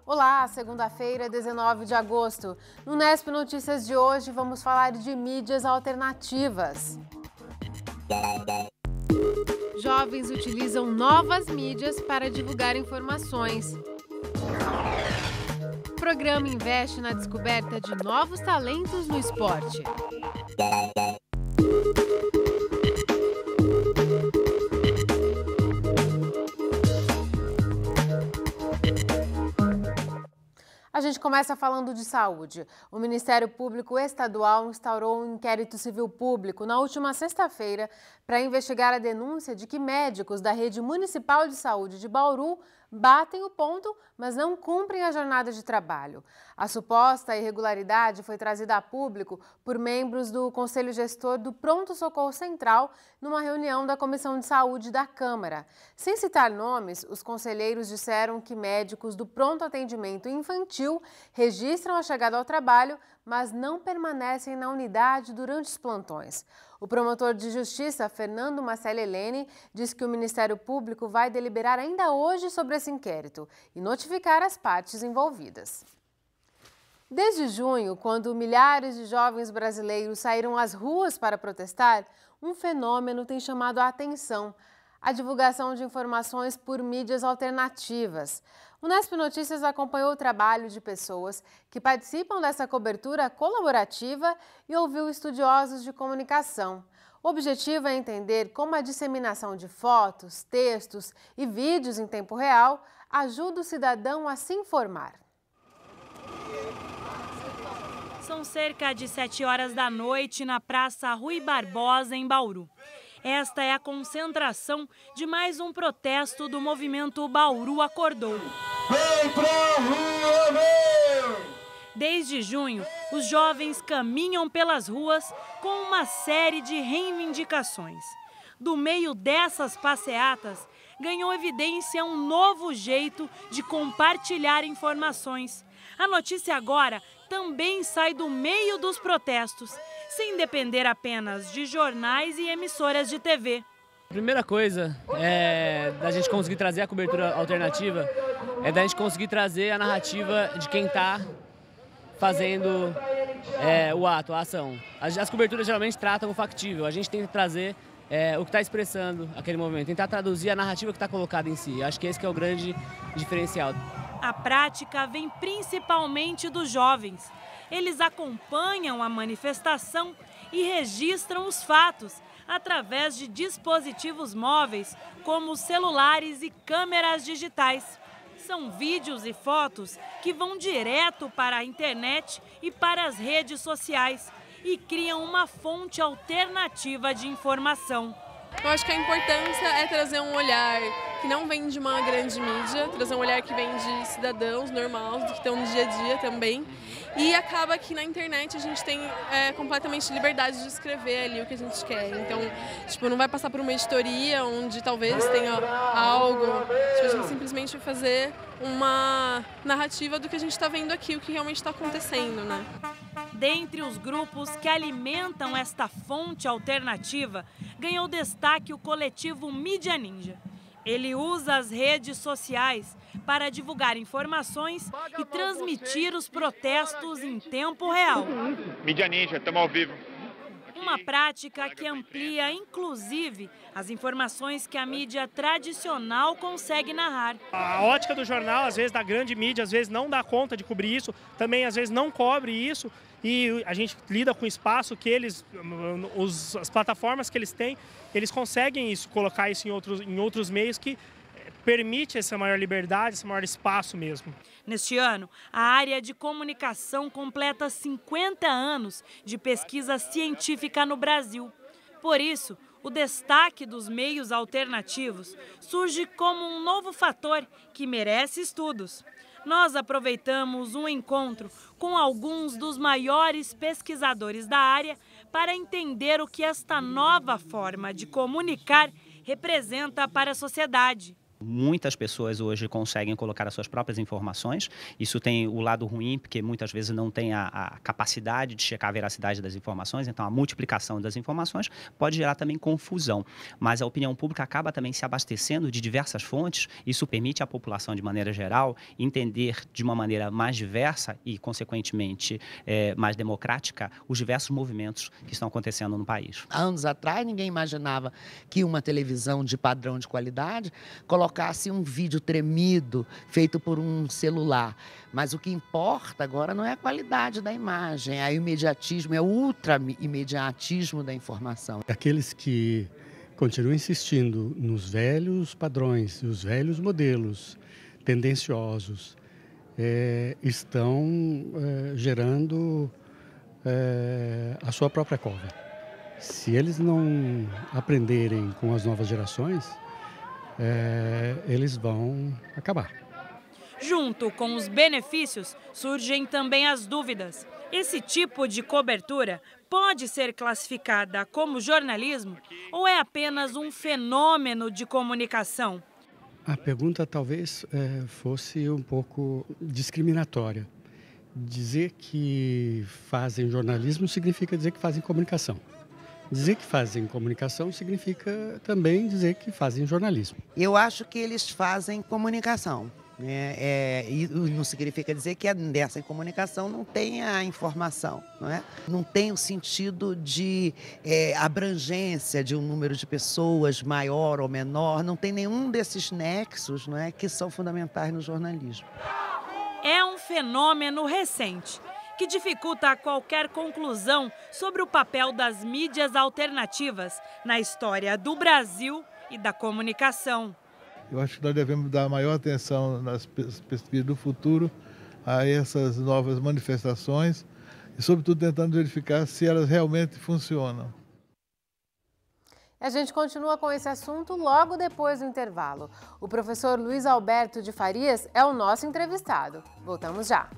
Olá, segunda-feira, 19 de agosto. No Nesp Notícias de hoje, vamos falar de mídias alternativas. Jovens utilizam novas mídias para divulgar informações. O programa investe na descoberta de novos talentos no esporte. A gente começa falando de saúde. O Ministério Público Estadual instaurou um inquérito civil público na última sexta-feira para investigar a denúncia de que médicos da Rede Municipal de Saúde de Bauru batem o ponto, mas não cumprem a jornada de trabalho. A suposta irregularidade foi trazida a público por membros do Conselho Gestor do Pronto Socorro Central numa reunião da Comissão de Saúde da Câmara. Sem citar nomes, os conselheiros disseram que médicos do pronto atendimento infantil registram a chegada ao trabalho, mas não permanecem na unidade durante os plantões. O promotor de justiça, Fernando Marcelo Helene, disse que o Ministério Público vai deliberar ainda hoje sobre esse inquérito e notificar as partes envolvidas. Desde junho, quando milhares de jovens brasileiros saíram às ruas para protestar, um fenômeno tem chamado a atenção: a divulgação de informações por mídias alternativas. O Nesp Notícias acompanhou o trabalho de pessoas que participam dessa cobertura colaborativa e ouviu estudiosos de comunicação. O objetivo é entender como a disseminação de fotos, textos e vídeos em tempo real ajuda o cidadão a se informar. São cerca de 7 horas da noite na Praça Rui Barbosa, em Bauru. Esta é a concentração de mais um protesto do movimento Bauru Acordou. Vem pra rua, meu! Desde junho, os jovens caminham pelas ruas com uma série de reivindicações. Do meio dessas passeatas, ganhou evidência um novo jeito de compartilhar informações. A notícia agora também sai do meio dos protestos, sem depender apenas de jornais e emissoras de TV. A primeira coisa é da gente conseguir trazer a cobertura alternativa, é da gente conseguir trazer a narrativa de quem está fazendo o ato, a ação. As coberturas geralmente tratam o factível, a gente tem que trazer o que está expressando aquele movimento, tentar traduzir a narrativa que está colocada em si. Acho que esse que é o grande diferencial. A prática vem principalmente dos jovens. Eles acompanham a manifestação e registram os fatos através de dispositivos móveis, como celulares e câmeras digitais. São vídeos e fotos que vão direto para a internet e para as redes sociais e criam uma fonte alternativa de informação. Eu acho que a importância é trazer um olhar que não vem de uma grande mídia, trazer um olhar que vem de cidadãos normais, que estão no dia a dia também. E acaba que na internet a gente tem completamente liberdade de escrever ali o que a gente quer. Então, não vai passar por uma editoria onde talvez tenha algo. A gente simplesmente vai fazer uma narrativa do que a gente está vendo aqui, o que realmente está acontecendo, né? Dentre os grupos que alimentam esta fonte alternativa, ganhou destaque o coletivo Mídia Ninja. Ele usa as redes sociais para divulgar informações e transmitir os protestos em tempo real. Mídia Ninja, estamos ao vivo. Uma prática que amplia, inclusive, as informações que a mídia tradicional consegue narrar. A ótica do jornal, às vezes da grande mídia, às vezes não dá conta de cobrir isso, também às vezes não cobre isso, e a gente lida com o espaço que as plataformas que eles têm, eles conseguem isso, colocar isso em outros meios que permite essa maior liberdade, esse maior espaço mesmo. Neste ano, a área de comunicação completa 50 anos de pesquisa científica no Brasil. Por isso, o destaque dos meios alternativos surge como um novo fator que merece estudos. Nós aproveitamos um encontro com alguns dos maiores pesquisadores da área para entender o que esta nova forma de comunicar representa para a sociedade. Muitas pessoas hoje conseguem colocar as suas próprias informações. Isso tem o lado ruim, porque muitas vezes não tem a capacidade de checar a veracidade das informações. Então, a multiplicação das informações pode gerar também confusão. Mas a opinião pública acaba também se abastecendo de diversas fontes. Isso permite à população, de maneira geral, entender de uma maneira mais diversa e, consequentemente, mais democrática os diversos movimentos que estão acontecendo no país. Há anos atrás, ninguém imaginava que uma televisão de padrão de qualidade colocasse um vídeo tremido feito por um celular. Mas o que importa agora não é a qualidade da imagem, é o imediatismo, é o ultra-imediatismo da informação. Aqueles que continuam insistindo nos velhos padrões, os velhos modelos tendenciosos, estão gerando a sua própria cova. Se eles não aprenderem com as novas gerações, eles vão acabar. Junto com os benefícios, surgem também as dúvidas. Esse tipo de cobertura pode ser classificada como jornalismo ou é apenas um fenômeno de comunicação? A pergunta talvez fosse um pouco discriminatória. Dizer que fazem jornalismo significa dizer que fazem comunicação. Dizer que fazem comunicação significa também dizer que fazem jornalismo. Eu acho que eles fazem comunicação. E não significa dizer que dessa comunicação não tem a informação, não é? Não tem o sentido de abrangência de um número de pessoas maior ou menor, não tem nenhum desses nexos, não é, que são fundamentais no jornalismo. É um fenômeno recente que dificulta qualquer conclusão sobre o papel das mídias alternativas na história do Brasil e da comunicação. Eu acho que nós devemos dar maior atenção nas perspectivas do futuro a essas novas manifestações e, sobretudo, tentando verificar se elas realmente funcionam. A gente continua com esse assunto logo depois do intervalo. O professor Luiz Alberto de Farias é o nosso entrevistado. Voltamos já.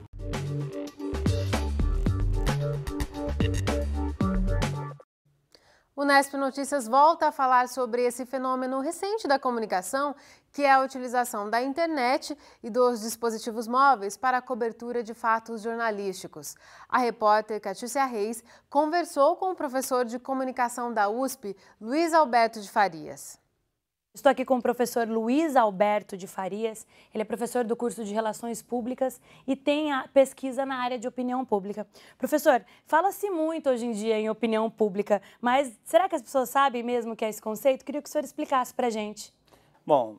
O Nesp Notícias volta a falar sobre esse fenômeno recente da comunicação, que é a utilização da internet e dos dispositivos móveis para a cobertura de fatos jornalísticos. A repórter Catiúcia Reis conversou com o professor de comunicação da USP, Luiz Alberto de Farias. Estou aqui com o professor Luiz Alberto de Farias, ele é professor do curso de Relações Públicas e tem a pesquisa na área de opinião pública. Professor, fala-se muito hoje em dia em opinião pública, mas será que as pessoas sabem mesmo o que é esse conceito? Queria que o senhor explicasse para a gente. Bom,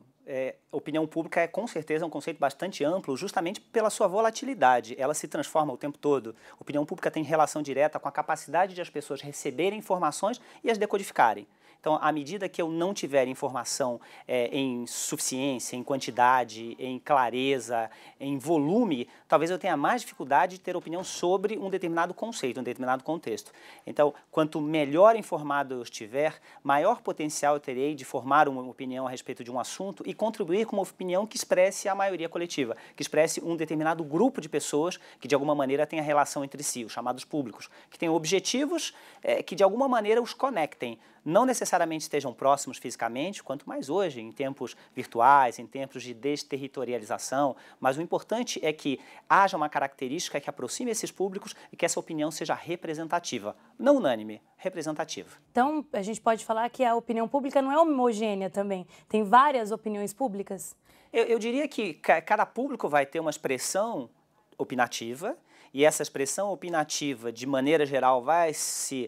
opinião pública é com certeza um conceito bastante amplo, justamente pela sua volatilidade. Ela se transforma o tempo todo. Opinião pública tem relação direta com a capacidade de as pessoas receberem informações e as decodificarem. Então, à medida que eu não tiver informação em suficiência, em quantidade, em clareza, em volume, talvez eu tenha mais dificuldade de ter opinião sobre um determinado conceito, um determinado contexto. Então, quanto melhor informado eu estiver, maior potencial eu terei de formar uma opinião a respeito de um assunto e contribuir com uma opinião que expresse a maioria coletiva, que expresse um determinado grupo de pessoas que, de alguma maneira, tenha relação entre si, os chamados públicos, que tenham objetivos que, de alguma maneira, os conectem. Não necessariamente estejam próximos fisicamente, quanto mais hoje, em tempos virtuais, em tempos de desterritorialização, mas o importante é que haja uma característica que aproxime esses públicos e que essa opinião seja representativa, não unânime, representativa. Então, a gente pode falar que a opinião pública não é homogênea também, tem várias opiniões públicas? Eu diria que cada público vai ter uma expressão opinativa, e essa expressão opinativa, de maneira geral, vai se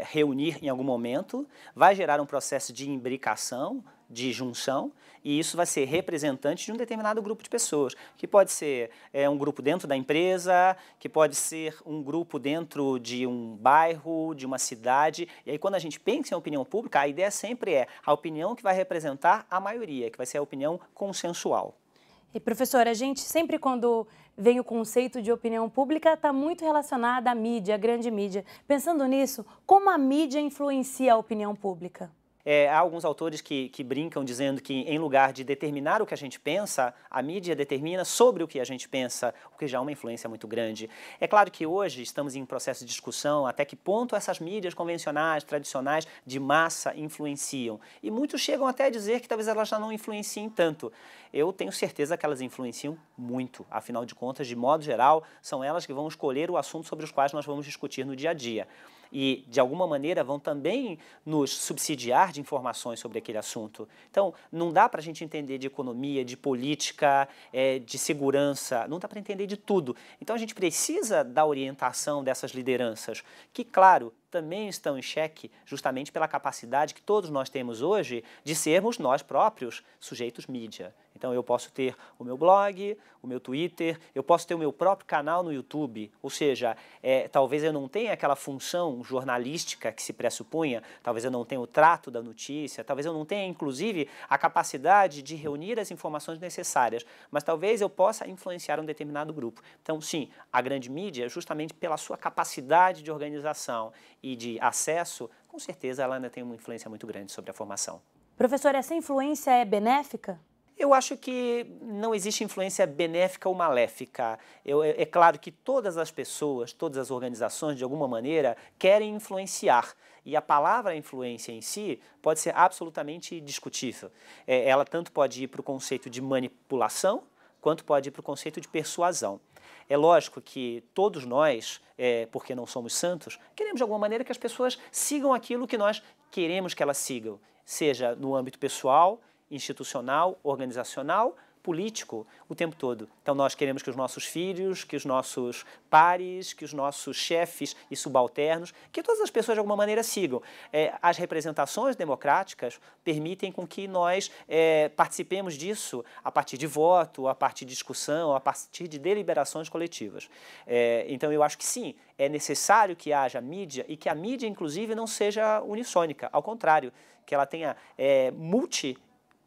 reunir em algum momento, vai gerar um processo de imbricação, de junção, e isso vai ser representante de um determinado grupo de pessoas, que pode ser um grupo dentro da empresa, que pode ser um grupo dentro de um bairro, de uma cidade. E aí, quando a gente pensa em opinião pública, a ideia sempre é a opinião que vai representar a maioria, que vai ser a opinião consensual. E, professor, a gente sempre quando vem o conceito de opinião pública está muito relacionada à mídia, à grande mídia. Pensando nisso, como a mídia influencia a opinião pública? Há alguns autores que brincam dizendo que, em lugar de determinar o que a gente pensa, a mídia determina sobre o que a gente pensa, o que já é uma influência muito grande. É claro que hoje estamos em um processo de discussão até que ponto essas mídias convencionais, tradicionais, de massa, influenciam. E muitos chegam até a dizer que talvez elas já não influenciem tanto. Eu tenho certeza que elas influenciam muito. Afinal de contas, de modo geral, são elas que vão escolher o assunto sobre os quais nós vamos discutir no dia a dia. E, de alguma maneira, vão também nos subsidiar de informações sobre aquele assunto. Então, não dá para a gente entender de economia, de política, de segurança, não dá para entender de tudo. Então, a gente precisa da orientação dessas lideranças, que, claro, também estão em xeque justamente pela capacidade que todos nós temos hoje de sermos nós próprios sujeitos mídia. Então, eu posso ter o meu blog, o meu Twitter, eu posso ter o meu próprio canal no YouTube, ou seja, talvez eu não tenha aquela função jornalística que se pressupunha, talvez eu não tenha o trato da notícia, talvez eu não tenha, inclusive, a capacidade de reunir as informações necessárias, mas talvez eu possa influenciar um determinado grupo. Então, sim, a grande mídia, justamente pela sua capacidade de organização e de acesso, com certeza ela ainda tem uma influência muito grande sobre a formação. Professor, essa influência é benéfica? Eu acho que não existe influência benéfica ou maléfica. É claro que todas as pessoas, todas as organizações, de alguma maneira, querem influenciar. E a palavra influência em si pode ser absolutamente discutível. Ela tanto pode ir para o conceito de manipulação, quanto pode ir para o conceito de persuasão. É lógico que todos nós, porque não somos santos, queremos de alguma maneira que as pessoas sigam aquilo que nós queremos que elas sigam, seja no âmbito pessoal, institucional, organizacional, político, o tempo todo. Então nós queremos que os nossos filhos, que os nossos pares, que os nossos chefes e subalternos, que todas as pessoas de alguma maneira sigam. As representações democráticas permitem com que nós participemos disso a partir de voto, a partir de discussão, a partir de deliberações coletivas. Então eu acho que sim, é necessário que haja mídia e que a mídia, inclusive, não seja unissônica, ao contrário, que ela tenha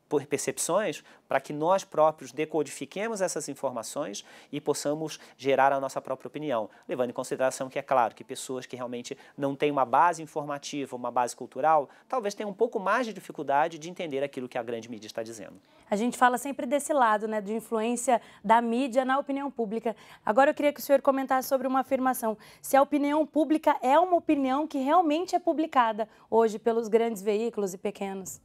por percepções, para que nós próprios decodifiquemos essas informações e possamos gerar a nossa própria opinião, levando em consideração que é claro que pessoas que realmente não têm uma base informativa, uma base cultural, talvez tenham um pouco mais de dificuldade de entender aquilo que a grande mídia está dizendo. A gente fala sempre desse lado, né, de influência da mídia na opinião pública. Agora eu queria que o senhor comentasse sobre uma afirmação. Se a opinião pública é uma opinião que realmente é publicada hoje pelos grandes veículos e pequenos.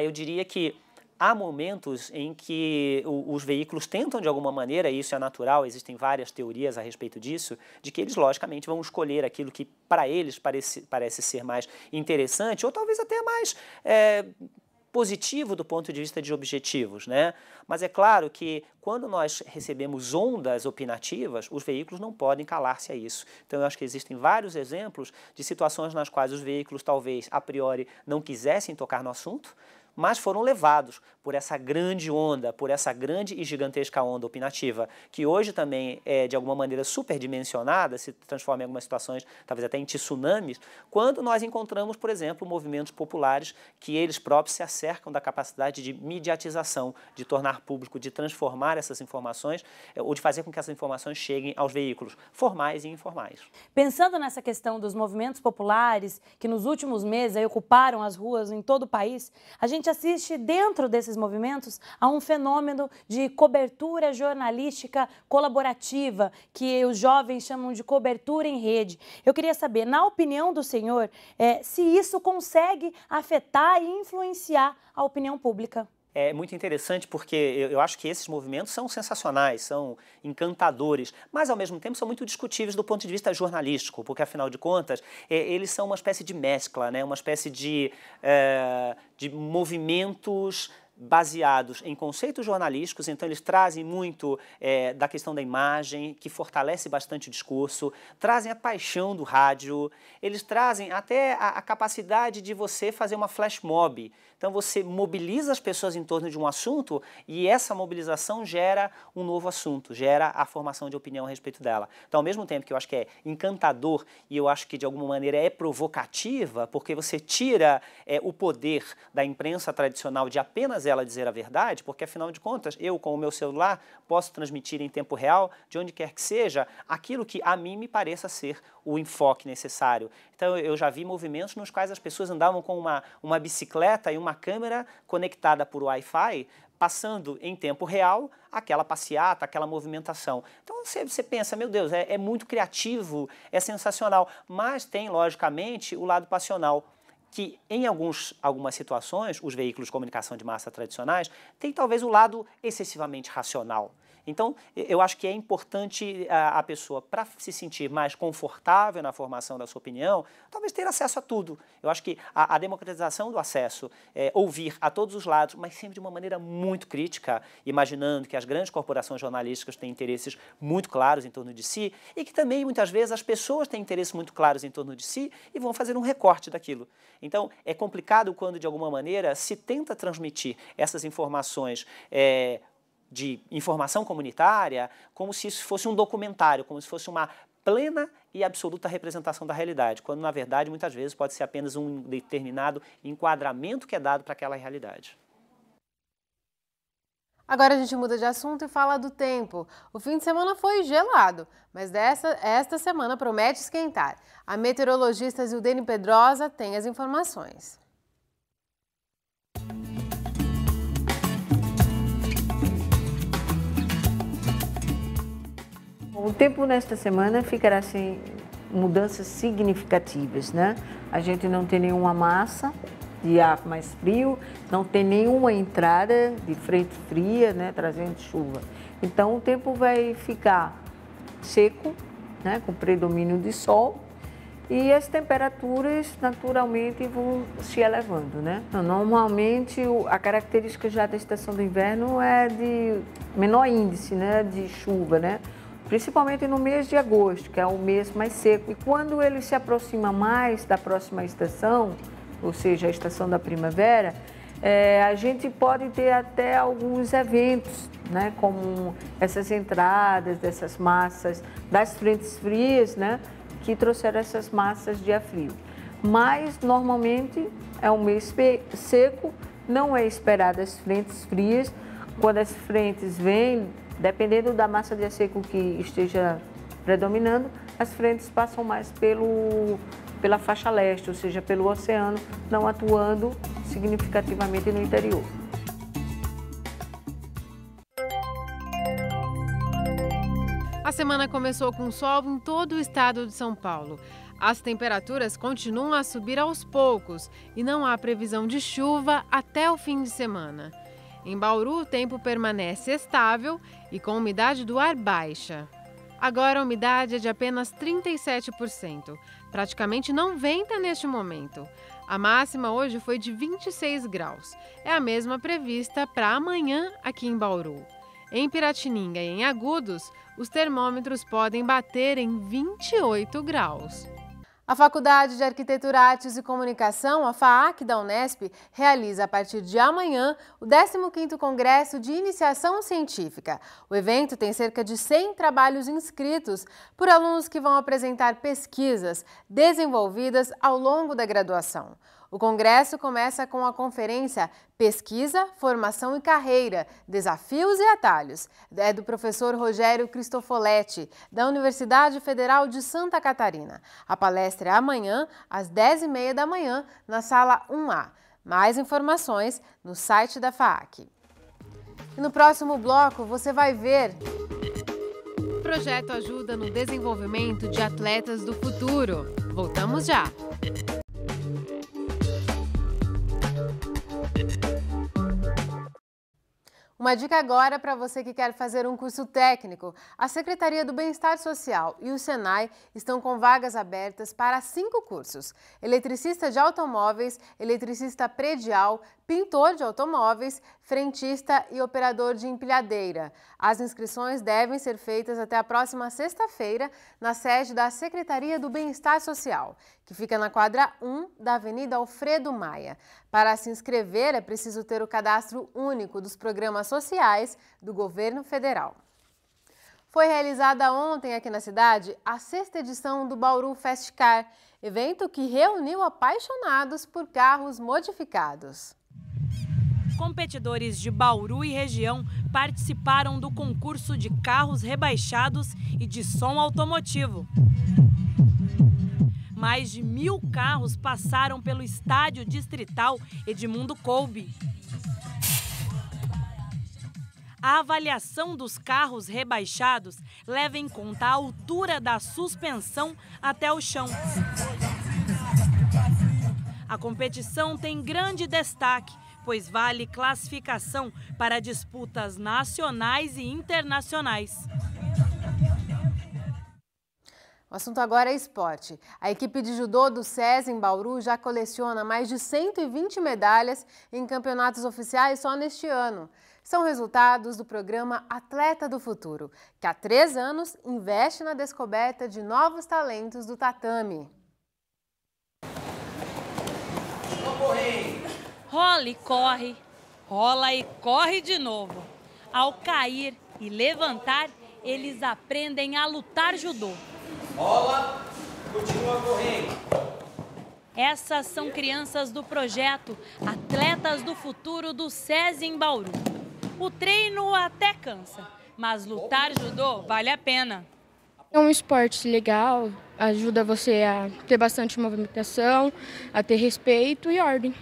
Eu diria que há momentos em que os veículos tentam, de alguma maneira, e isso é natural, existem várias teorias a respeito disso, de que eles, logicamente, vão escolher aquilo que, para eles, parece ser mais interessante, ou talvez até mais positivo do ponto de vista de objetivos, né? Mas é claro que, quando nós recebemos ondas opinativas, os veículos não podem calar-se a isso. Então, eu acho que existem vários exemplos de situações nas quais os veículos, talvez, a priori, não quisessem tocar no assunto, mas foram levados por essa grande onda, por essa grande e gigantesca onda opinativa, que hoje também é, de alguma maneira, superdimensionada, se transforma em algumas situações, talvez até em tsunamis, quando nós encontramos, por exemplo, movimentos populares que eles próprios se acercam da capacidade de mediatização, de tornar público, de transformar essas informações, ou de fazer com que essas informações cheguem aos veículos formais e informais. Pensando nessa questão dos movimentos populares, que nos últimos meses aí ocuparam as ruas em todo o país, a gente assiste dentro desses movimentos a um fenômeno de cobertura jornalística colaborativa, que os jovens chamam de cobertura em rede. Eu queria saber, na opinião do senhor, se isso consegue afetar e influenciar a opinião pública. É muito interessante porque eu acho que esses movimentos são sensacionais, são encantadores, mas ao mesmo tempo são muito discutíveis do ponto de vista jornalístico, porque afinal de contas eles são uma espécie de mescla, né? Uma espécie de movimentos baseados em conceitos jornalísticos, então eles trazem muito da questão da imagem, que fortalece bastante o discurso, trazem a paixão do rádio, eles trazem até a capacidade de você fazer uma flash mob. Então você mobiliza as pessoas em torno de um assunto e essa mobilização gera um novo assunto, gera a formação de opinião a respeito dela. Então, ao mesmo tempo que eu acho que é encantador e eu acho que de alguma maneira é provocativa, porque você tira o poder da imprensa tradicional de apenas ela dizer a verdade, porque afinal de contas, eu com o meu celular posso transmitir em tempo real, de onde quer que seja, aquilo que a mim me pareça ser o enfoque necessário. Então eu já vi movimentos nos quais as pessoas andavam com uma bicicleta e uma câmera conectada por Wi-Fi, passando em tempo real aquela passeata, aquela movimentação. Então você pensa, meu Deus, é muito criativo, é sensacional, mas tem, logicamente, o lado passional, que em algumas situações, os veículos de comunicação de massa tradicionais têm talvez o lado excessivamente racional. Então, eu acho que é importante a pessoa, para se sentir mais confortável na formação da sua opinião, talvez ter acesso a tudo. Eu acho que a democratização do acesso, ouvir a todos os lados, mas sempre de uma maneira muito crítica, imaginando que as grandes corporações jornalísticas têm interesses muito claros em torno de si e que também, muitas vezes, as pessoas têm interesses muito claros em torno de si e vão fazer um recorte daquilo. Então, é complicado quando, de alguma maneira, se tenta transmitir essas informações de informação comunitária, como se isso fosse um documentário, como se fosse uma plena e absoluta representação da realidade, quando, na verdade, muitas vezes pode ser apenas um determinado enquadramento que é dado para aquela realidade. Agora a gente muda de assunto e fala do tempo. O fim de semana foi gelado, mas esta semana promete esquentar. A meteorologista Zildene Pedrosa tem as informações. O tempo nesta semana ficará sem mudanças significativas, né? A gente não tem nenhuma massa de ar mais frio, não tem nenhuma entrada de frente fria, né, trazendo chuva. Então o tempo vai ficar seco, né, com predomínio de sol, e as temperaturas naturalmente vão se elevando, né? Normalmente a característica já da estação do inverno é de menor índice, né, de chuva, né? Principalmente no mês de agosto, que é o mês mais seco. E quando ele se aproxima mais da próxima estação, ou seja, a estação da primavera, a gente pode ter até alguns eventos, né, como essas entradas dessas massas das frentes frias, né, que trouxeram essas massas de ar frio. Mas, normalmente, é um mês seco, não é esperado as frentes frias. Quando as frentes vêm, dependendo da massa de ar seco que esteja predominando, as frentes passam mais pela faixa leste, ou seja, pelo oceano, não atuando significativamente no interior. A semana começou com sol em todo o estado de São Paulo. As temperaturas continuam a subir aos poucos e não há previsão de chuva até o fim de semana. Em Bauru, o tempo permanece estável e com umidade do ar baixa. Agora a umidade é de apenas 37%. Praticamente não venta neste momento. A máxima hoje foi de 26 graus. É a mesma prevista para amanhã aqui em Bauru. Em Piratininga e em Agudos, os termômetros podem bater em 28 graus. A Faculdade de Arquitetura, Artes e Comunicação, a FAAC da Unesp, realiza a partir de amanhã o 15º Congresso de Iniciação Científica. O evento tem cerca de 100 trabalhos inscritos por alunos que vão apresentar pesquisas desenvolvidas ao longo da graduação. O congresso começa com a conferência Pesquisa, Formação e Carreira, Desafios e Atalhos. É do professor Rogério Cristofoletti, da Universidade Federal de Santa Catarina. A palestra é amanhã, às 10h30 da manhã, na sala 1A. Mais informações no site da FAAC. E no próximo bloco você vai ver... O projeto ajuda no desenvolvimento de atletas do futuro. Voltamos já! Uma dica agora para você que quer fazer um curso técnico. A Secretaria do Bem-Estar Social e o Senai estão com vagas abertas para 5 cursos. Eletricista de automóveis, eletricista predial, pintor de automóveis, frentista e operador de empilhadeira. As inscrições devem ser feitas até a próxima sexta-feira na sede da Secretaria do Bem-Estar Social, que fica na quadra 1 da Avenida Alfredo Maia. Para se inscrever, é preciso ter o cadastro único dos programas sociais do governo federal. Foi realizada ontem aqui na cidade a 6ª edição do Bauru Fast Car, evento que reuniu apaixonados por carros modificados. Competidores de Bauru e região participaram do concurso de carros rebaixados e de som automotivo. Mais de 1.000 carros passaram pelo estádio distrital Edmundo Kolbe. A avaliação dos carros rebaixados leva em conta a altura da suspensão até o chão. A competição tem grande destaque, pois vale classificação para disputas nacionais e internacionais. O assunto agora é esporte. A equipe de judô do SESI em Bauru já coleciona mais de 120 medalhas em campeonatos oficiais só neste ano. São resultados do programa Atleta do Futuro, que há 3 anos investe na descoberta de novos talentos do tatame. Rola e corre, rola e corre de novo. Ao cair e levantar, eles aprendem a lutar judô. Rola, continua correndo. Essas são crianças do projeto Atletas do Futuro do SESI em Bauru. O treino até cansa, mas lutar judô vale a pena. É um esporte legal, ajuda você a ter bastante movimentação, a ter respeito e ordem.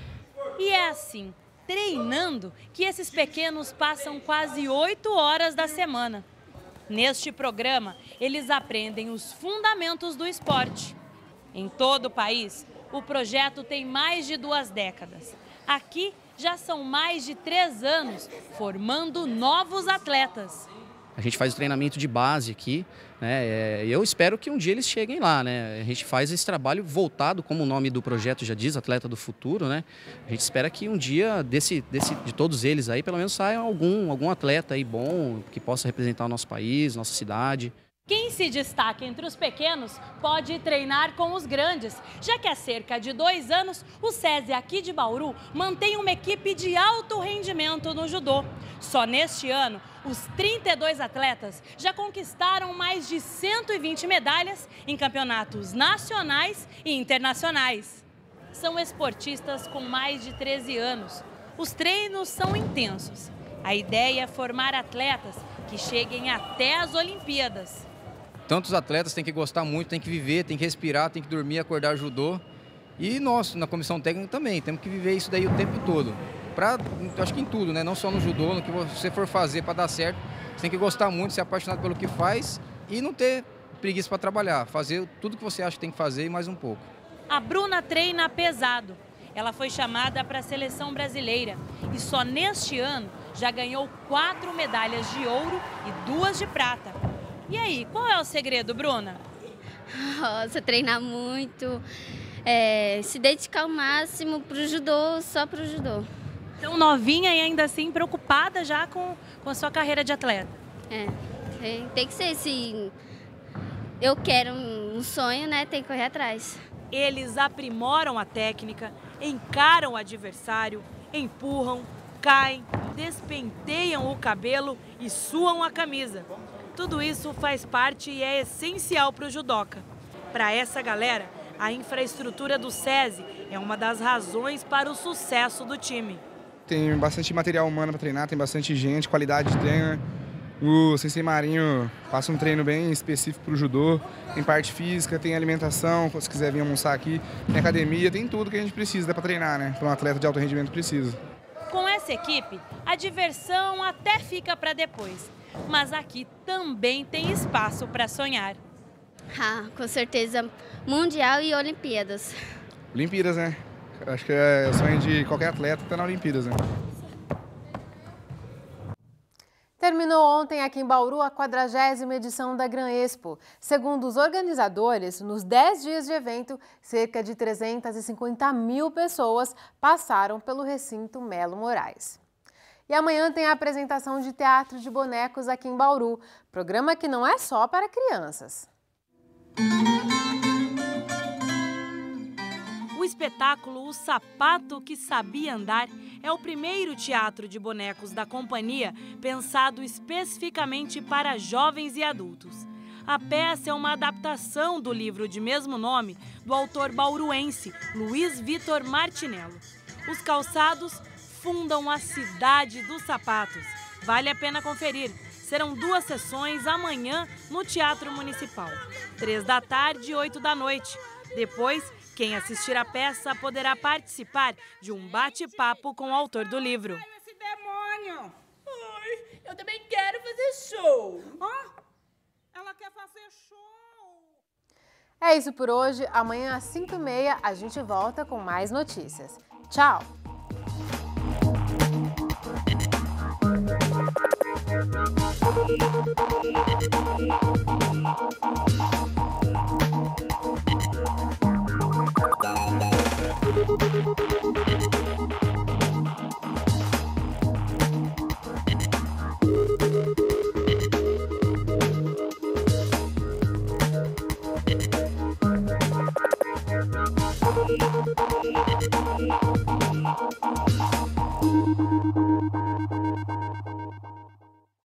E é assim, treinando, que esses pequenos passam quase 8 horas da semana. Neste programa, eles aprendem os fundamentos do esporte. Em todo o país, o projeto tem mais de 2 décadas. Aqui, já são mais de 3 anos formando novos atletas. A gente faz o treinamento de base aqui, né? Eu espero que um dia eles cheguem lá, né? A gente faz esse trabalho voltado, como o nome do projeto já diz, Atleta do Futuro, né? A gente espera que um dia de todos eles aí, pelo menos saia algum atleta aí bom, que possa representar o nosso país, nossa cidade. Quem se destaca entre os pequenos pode treinar com os grandes, já que há cerca de 2 anos o SESI aqui de Bauru mantém uma equipe de alto rendimento no judô. Só neste ano, os 32 atletas já conquistaram mais de 120 medalhas em campeonatos nacionais e internacionais. São esportistas com mais de 13 anos. Os treinos são intensos. A ideia é formar atletas que cheguem até as Olimpíadas. Tantos atletas têm que gostar muito, têm que viver, têm que respirar, têm que dormir, acordar judô. E nós, na comissão técnica também, temos que viver isso daí o tempo todo. Acho que em tudo, né? Não só no judô, no que você for fazer para dar certo, você tem que gostar muito, ser apaixonado pelo que faz e não ter preguiça para trabalhar. Fazer tudo que você acha que tem que fazer e mais um pouco. A Bruna treina pesado. Ela foi chamada para a seleção brasileira e só neste ano já ganhou 4 medalhas de ouro e 2 de prata. E aí, qual é o segredo, Bruna? Nossa, treinar muito, se dedicar ao máximo para o judô, só para o judô. Tão novinha e ainda assim preocupada já com a sua carreira de atleta. Tem que ser, se eu quero um sonho, né, tem que correr atrás. Eles aprimoram a técnica, encaram o adversário, empurram, caem, despenteiam o cabelo e suam a camisa. Tudo isso faz parte e é essencial para o judoca. Para essa galera, a infraestrutura do SESI é uma das razões para o sucesso do time. Tem bastante material humano para treinar, tem bastante gente, qualidade de treino. O Sensei Marinho passa um treino bem específico para o judô. Tem parte física, tem alimentação, se quiser vir almoçar aqui, tem academia, tem tudo que a gente precisa para treinar, né? Para um atleta de alto rendimento precisa. Com essa equipe, a diversão até fica para depois. Mas aqui também tem espaço para sonhar. Com certeza, Mundial e Olimpíadas. Olimpíadas, né? Acho que é o sonho de qualquer atleta que está na Olimpíadas, né? Terminou ontem aqui em Bauru a 40ª edição da Gran Expo. Segundo os organizadores, nos 10 dias de evento, cerca de 350 mil pessoas passaram pelo recinto Melo Moraes. E amanhã tem a apresentação de Teatro de Bonecos aqui em Bauru, programa que não é só para crianças. O espetáculo O Sapato que Sabia Andar é o primeiro teatro de bonecos da companhia pensado especificamente para jovens e adultos. A peça é uma adaptação do livro de mesmo nome do autor bauruense Luiz Vitor Martinello. Os calçados fundam a cidade dos sapatos. Vale a pena conferir. Serão 2 sessões amanhã no Teatro Municipal, 3 da tarde e 8 da noite. Depois, quem assistir a peça poderá participar de um bate-papo com o autor do livro. Esse demônio! Ai, eu também quero fazer show. Ela quer fazer show. É isso por hoje. Amanhã às 5h30 a gente volta com mais notícias. Tchau! Thank you.